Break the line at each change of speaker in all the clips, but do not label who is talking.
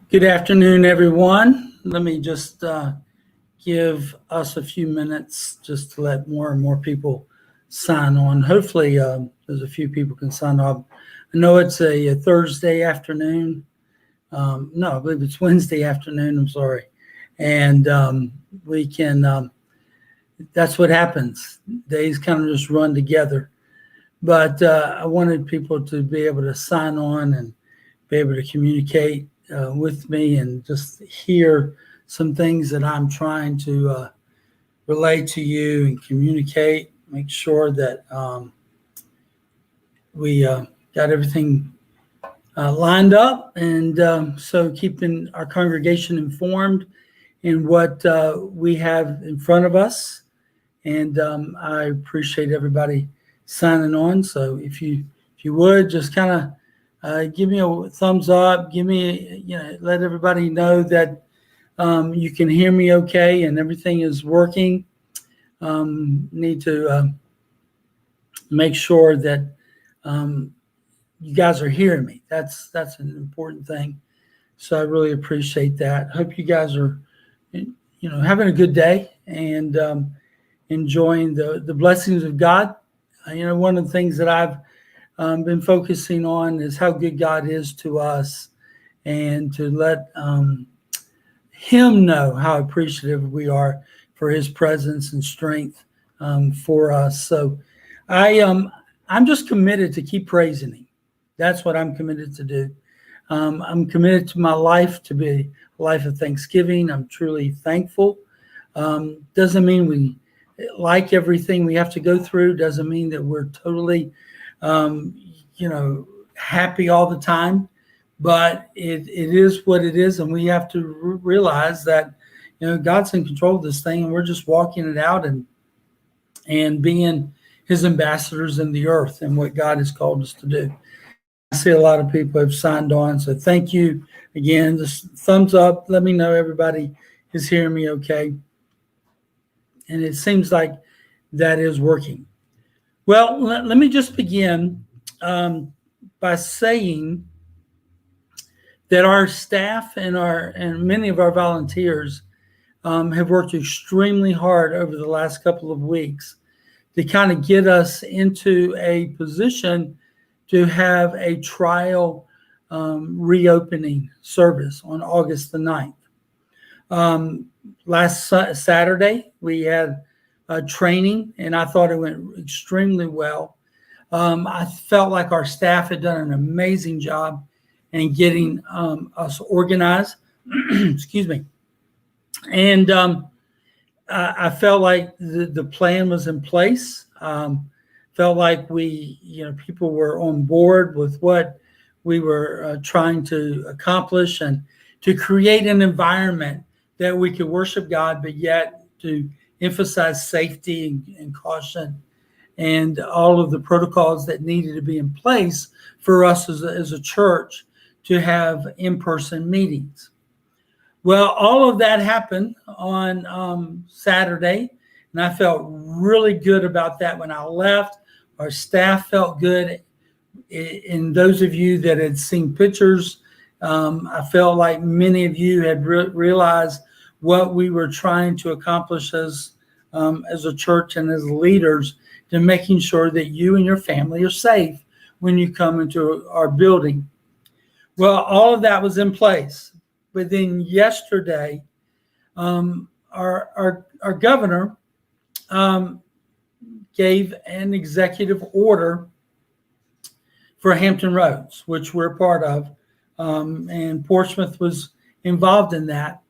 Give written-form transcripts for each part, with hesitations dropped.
Good afternoon, everyone. Let me just give us a few minutes just to let more and more people sign on. Hopefully, there's a few people can sign up. I know it's a Thursday afternoon. No, I believe it's Wednesday afternoon. I'm sorry. And we can, that's what happens. Days kind of just run together. But I wanted people to be able to sign on and be able to communicate with me and just hear some things that I'm trying to relate to you and communicate, make sure that we got everything lined up. And so keeping our congregation informed in what we have in front of us. And I appreciate everybody signing on. So if you would just kind of give me a thumbs up, give me, let everybody know that you can hear me okay and everything is working. Need to make sure that you guys are hearing me. That's an important thing. So I really appreciate that. Hope you guys are, having a good day and enjoying the blessings of God. One of the things that I've been focusing on is how good God is to us, and to let Him know how appreciative we are for His presence and strength for us. So I'm just committed to keep praising Him. That's what I'm committed to do. I'm committed to my life to be a life of thanksgiving. I'm truly thankful. Doesn't mean we like everything we have to go through. Doesn't mean that we're totally, happy all the time. But it is what it is, and we have to realize that, God's in control of this thing, and we're just walking it out and being His ambassadors in the earth and what God has called us to do. I see a lot of people have signed on, so thank you again. Just thumbs up. Let me know everybody is hearing me okay. And it seems like that is working. Well, let me just begin by saying that our staff and many of our volunteers have worked extremely hard over the last couple of weeks to kind of get us into a position to have a trial reopening service on August the 9th. Last Saturday, we had a training, and I thought it went extremely well. I felt like our staff had done an amazing job in getting us organized. Excuse me. And I felt like the plan was in place. Felt like people were on board with what we were trying to accomplish, and to create an environment that we could worship God, but yet to emphasize safety and caution and all of the protocols that needed to be in place for us as a church to have in-person meetings. Well, all of that happened on Saturday, and I felt really good about that when I left. Our staff felt good. And those of you that had seen pictures, I felt like many of you had realized what we were trying to accomplish as a church and as leaders, to making sure that you and your family are safe when you come into our building. Well, all of that was in place. But then yesterday, our governor gave an executive order for Hampton Roads, which we're a part of, and Portsmouth was involved in that.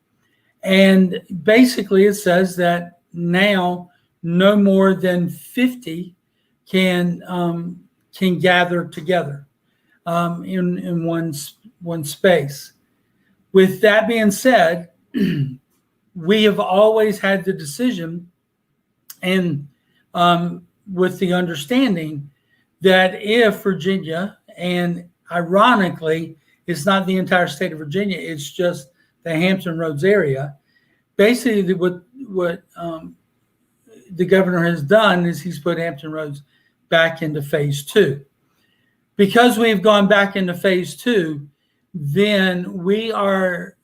And basically it says that now no more than 50 can gather together in one space. With that being said, we have always had the decision, and with the understanding that if Virginia, and ironically, it's not the entire state of Virginia, it's just the Hampton Roads area. Basically, what the governor has done is he's put Hampton Roads back into phase 2. Because we've gone back into phase 2, then we are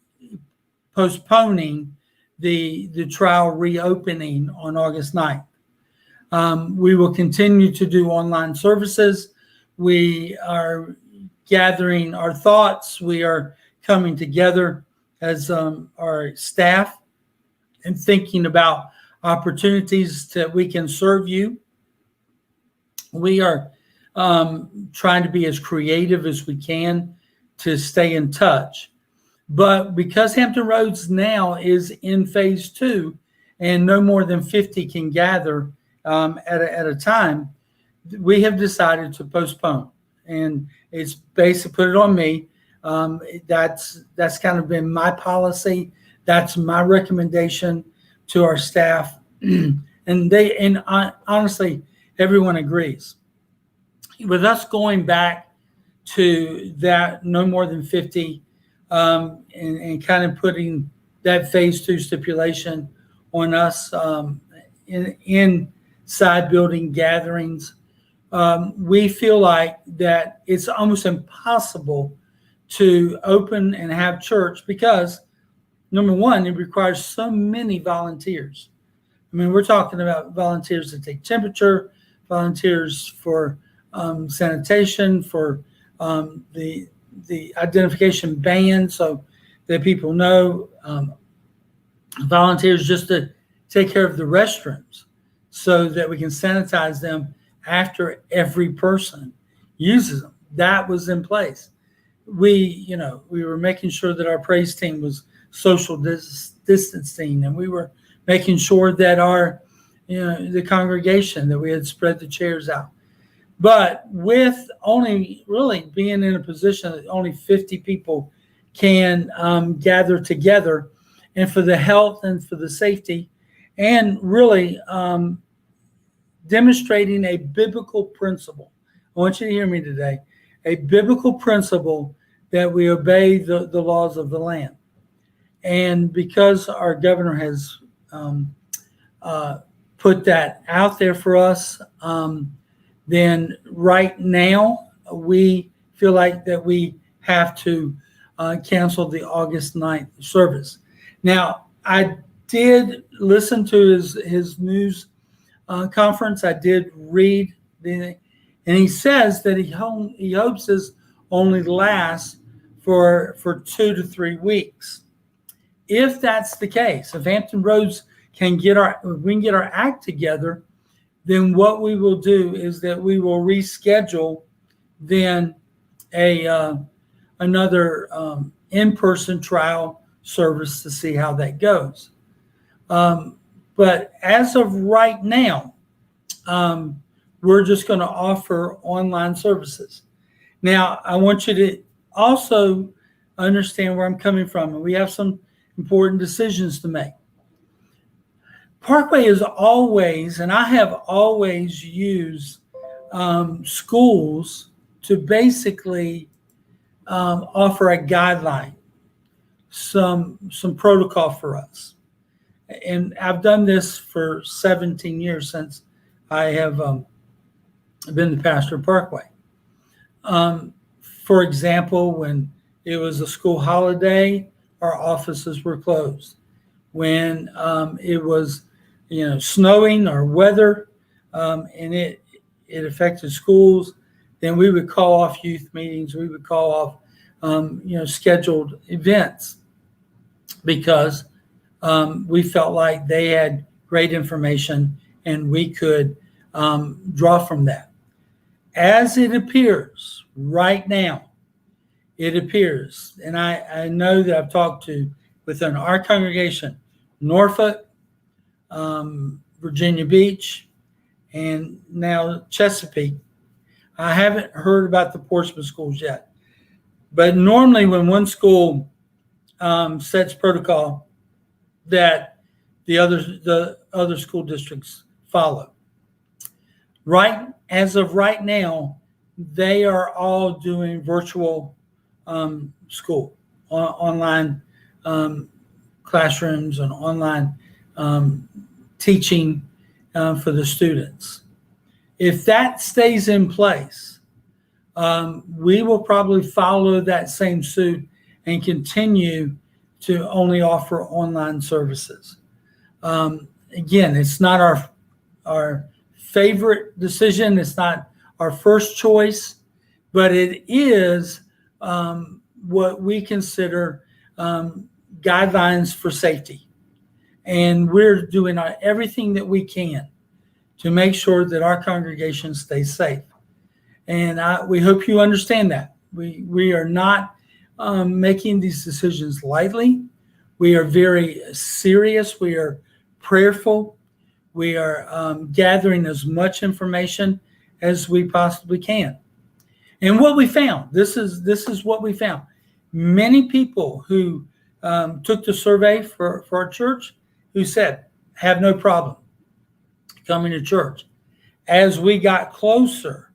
postponing the trial reopening on August 9th. We will continue to do online services. We are gathering our thoughts. We are coming together as our staff and thinking about opportunities that we can serve you. We are trying to be as creative as we can to stay in touch. But because Hampton Roads now is in phase 2 and no more than 50 can gather at a time, we have decided to postpone. And it's basically, put it on me. That's kind of been my policy. That's my recommendation to our staff. and honestly, everyone agrees. With us going back to that no more than 50 and kind of putting that phase 2 stipulation on us inside building gatherings, we feel like that it's almost impossible to open and have church because, number one, it requires so many volunteers. I mean, we're talking about volunteers to take temperature, volunteers for sanitation, for the identification band so that people know, volunteers just to take care of the restrooms so that we can sanitize them after every person uses them. That was in place. We were making sure that our praise team was social distancing, and we were making sure that the congregation, that we had spread the chairs out. But with only really being in a position that only 50 people can gather together, and for the health and for the safety, and really demonstrating a biblical principle. I want you to hear me today. A biblical principle that we obey the laws of the land. And because our governor has put that out there for us, then right now we feel like that we have to cancel the August 9th service. Now, I did listen to his news conference. I did read and he says that he hopes this only lasts for 2 to 3 weeks. If that's the case, if Hampton Roads we can get our act together, then what we will do is that we will reschedule then another in-person trial service to see how that goes. But as of right now, we're just going to offer online services. Now, I want you to also understand where I'm coming from, and we have some important decisions to make. Parkway is always, and I have always used schools to basically offer a guideline, some protocol for us. And I've done this for 17 years since I have been the pastor of Parkway. For example, when it was a school holiday, our offices were closed. When it was snowing or weather, and it affected schools, then we would call off youth meetings. We would call off scheduled events because we felt like they had great information and we could draw from that. As it appears right now, and I know that I've talked to within our congregation, Norfolk, Virginia Beach, and now Chesapeake. I haven't heard about the Portsmouth schools yet. But normally when one school sets protocol, that the other school districts follow. As of right now, they are all doing virtual school, online classrooms and online teaching for the students. If that stays in place, we will probably follow that same suit and continue to only offer online services. Again, it's not our favorite decision. It's not our first choice, but it is what we consider guidelines for safety. And we're doing everything that we can to make sure that our congregation stays safe. And we hope you understand that. We are not making these decisions lightly. We are very serious. We are prayerful. We are gathering as much information as we possibly can. And what we found, this is what we found. Many people who took the survey for our church who said, have no problem coming to church. As we got closer,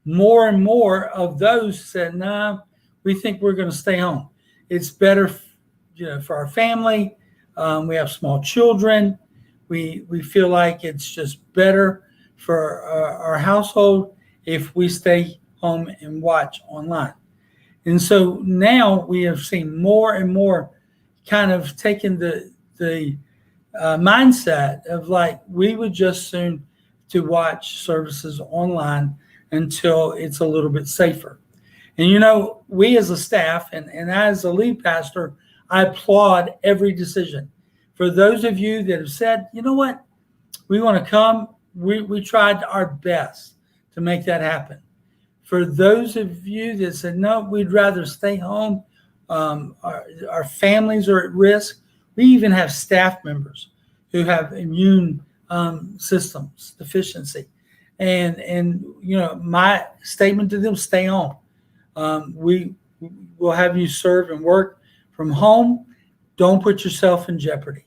more and more of those said, no, we think we're going to stay home. It's better for our family. We have small children. We feel like it's just better for our household if we stay home and watch online. And so now we have seen more and more kind of taking the mindset of like, we would just soon to watch services online until it's a little bit safer. And we as a staff and as a lead pastor, I applaud every decision. For those of you that have said, you know what, we want to come, we tried our best to make that happen. For those of you that said, no, we'd rather stay home, our families are at risk. We even have staff members who have immune systems deficiency. And my statement to them, stay home. We will have you serve and work from home. Don't put yourself in jeopardy.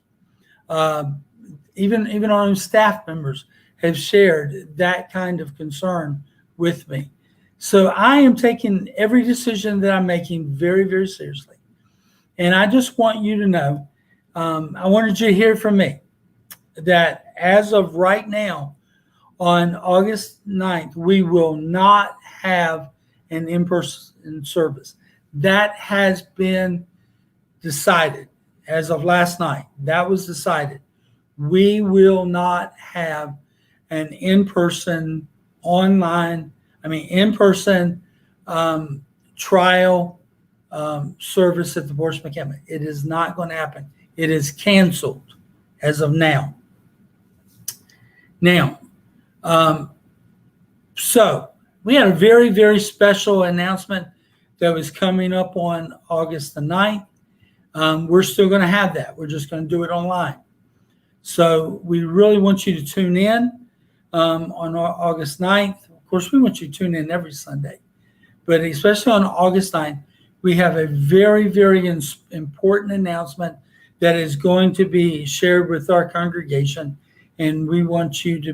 Even our own staff members have shared that kind of concern with me. So I am taking every decision that I'm making very, very seriously. And I just want you to know, I wanted you to hear from me that as of right now, on August 9th, we will not have an in-person service. That has been decided as of last night. That was decided. We will not have an in-person trial service at the Borscht McCammon. It is not going to happen. It is canceled as of now. So we had a very, very special announcement that was coming up on August the 9th. We're still going to have that. We're just going to do it online. So we really want you to tune in on August 9th. Of course, we want you to tune in every Sunday. But especially on August 9th, we have a very, very important announcement that is going to be shared with our congregation. And we want you to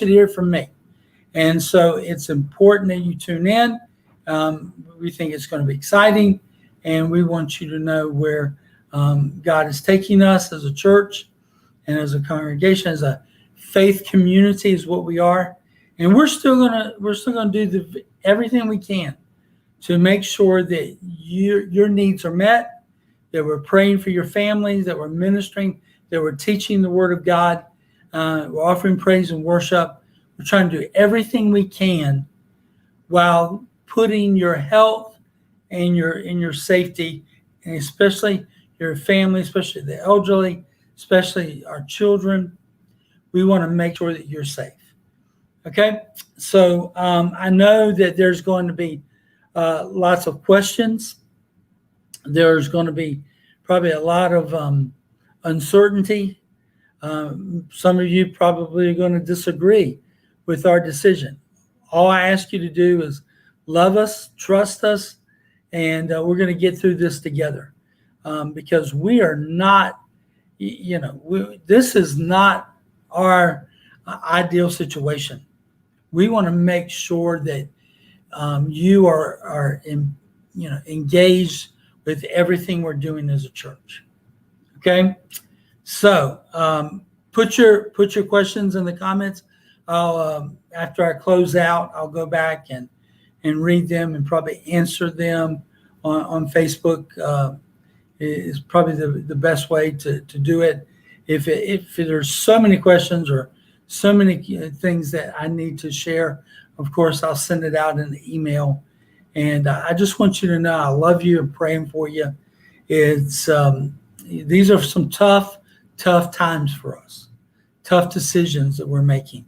hear from me. And so it's important that you tune in. We think it's going to be exciting. And we want you to know where God is taking us as a church and as a congregation, as a faith community is what we are. And we're still gonna do everything we can to make sure that your needs are met, that we're praying for your families, that we're ministering, that we're teaching the Word of God, we're offering praise and worship. We're trying to do everything we can while putting your health and your safety, and especially your family, especially the elderly, especially our children. We want to make sure that you're safe. Okay, so I know that there's going to be lots of questions. There's going to be probably a lot of uncertainty. Some of you probably are going to disagree with our decision. All I ask you to do is love us, trust us, and we're going to get through this together because we are not, this is not our ideal situation. We want to make sure that you are engaged with everything we're doing as a church. Okay, so put your questions in the comments. I'll after I close out, I'll go back and and read them and probably answer them on Facebook. Is probably the best way to do it. If there's so many questions or so many things that I need to share, of course, I'll send it out in the email. And I just want you to know I love you and praying for you. It's these are some tough times for us, tough decisions that we're making.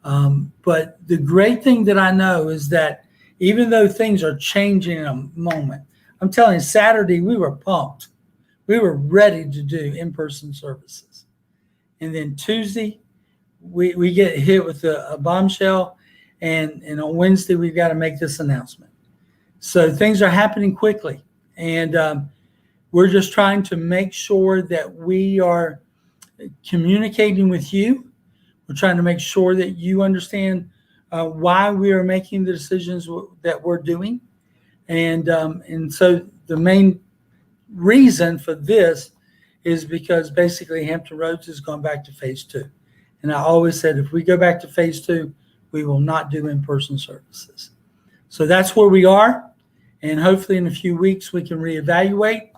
But the great thing that I know is that even though things are changing in a moment, I'm telling you, Saturday we were pumped. We were ready to do in-person services. And then Tuesday, we get hit with a bombshell. And on Wednesday, we've got to make this announcement. So things are happening quickly. And we're just trying to make sure that we are communicating with you. We're trying to make sure that you understand why we are making the decisions that we're doing. And so the main reason for this is because basically Hampton Roads has gone back to phase 2. And I always said, if we go back to phase 2, we will not do in-person services. So that's where we are. And hopefully in a few weeks, we can reevaluate,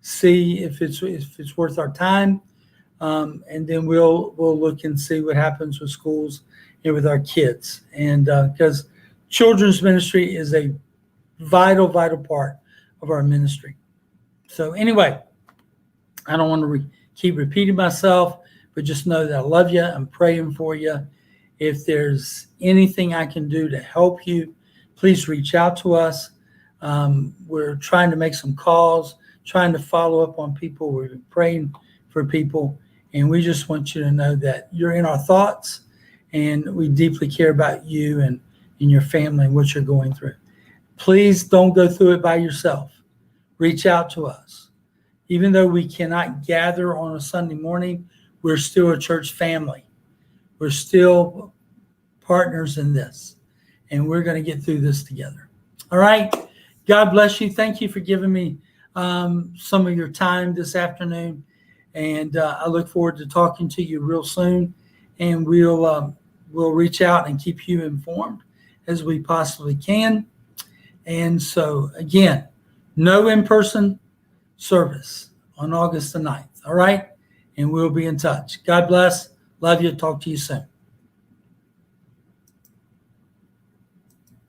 see if it's worth our time. And then we'll look and see what happens with schools and with our kids. And because children's ministry is a vital part of our ministry. So anyway, I don't want to keep repeating myself, but just know that I love you. I'm praying for you. If there's anything I can do to help you, please reach out to us. We're trying to make some calls, trying to follow up on people. We're praying for people. And we just want you to know that you're in our thoughts, and we deeply care about you and your family and what you're going through. Please don't go through it by yourself. Reach out to us. Even though we cannot gather on a Sunday morning, we're still a church family. We're still partners in this, and we're going to get through this together. All right. God bless you. Thank you for giving me some of your time this afternoon. And I look forward to talking to you real soon. And we'll reach out and keep you informed as we possibly can. And so, again, no in-person service on August the 9th. All right? And we'll be in touch. God bless. Love you. Talk to you soon.